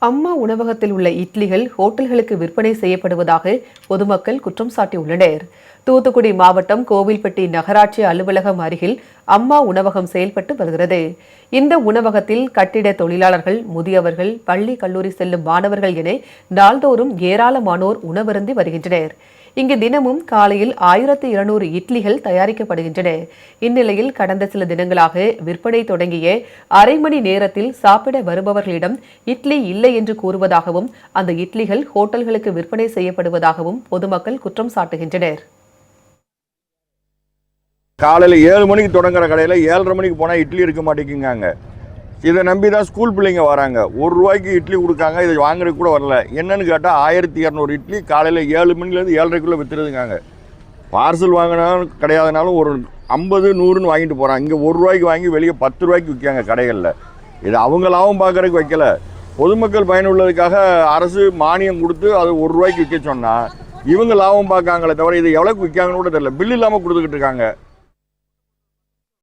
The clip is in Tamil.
அம்மா உணவகத்தில் உள்ள இட்லிகள் ஹோட்டல்களுக்கு விற்பனை செய்யப்படுவதாக பொதுமக்கள் குற்றம் சாட்டியுள்ளனர். தூத்துக்குடி மாவட்டம் கோவில்பட்டி நகராட்சி அலுவலகம் அருகில் அம்மா உணவகம் செயல்பட்டு வருகிறது. இந்த உணவகத்தில் கட்டிட தொழிலாளர்கள், முதியவர்கள், பள்ளி கல்லூரி செல்லும் மாணவர்கள் என நாள்தோறும் ஏராளமானோர் உணவருந்தி வருகின்றனர். இங்கு தினமும் காலையில் 1200 இட்லிகள் தயாரிக்கப்படுகின்றன. இந்நிலையில் கடந்த சில தினங்களாக விற்பனை தொடங்கிய அரை மணி நேரத்தில் சாப்பிட வருபவர்களிடம் இட்லி இல்லை என்று கூறுவதாகவும் அந்த இட்லிகள் ஹோட்டல்களுக்கு விற்பனை செய்யப்படுவதாகவும் பொதுமக்கள் குற்றம் சாட்டுகின்றனர். காலையில் 7 மணிக்கு தொடங்குற கடையில் 7:30 மணிக்கு போனால் இட்லி இருக்க மாட்டேங்குங்க. இதை நம்பி தான் ஸ்கூல் பிள்ளைங்க வராங்க. ₹1 இட்லி கொடுக்காங்க. இதை வாங்குறதுக்கு கூட வரல. என்னன்னு கேட்டால் 1200 இட்லி காலையில் 7 மணிலேருந்து 7:30க்குள்ளே விற்றுறதுங்க. பார்சல் வாங்கினாலும் கிடையாதுனாலும் ஒரு 50, 100ன்னு வாங்கிட்டு போகிறாங்க. இங்கே ₹1 வாங்கி வெளியே ₹10 விற்காங்க கடைகளில். இது அவங்க லாபம் பார்க்குறதுக்கு வைக்கல. பொதுமக்கள் பயனுள்ளதுக்காக அரசு மானியம் கொடுத்து அது ₹1 விற்க சொன்னால் இவங்க லாபம் பார்க்காங்களே தவிர இதை எவ்வளோக்கு விற்காங்கன்னு கூட தெரியல. பில் இல்லாமல் கொடுத்துக்கிட்டு இருக்காங்க.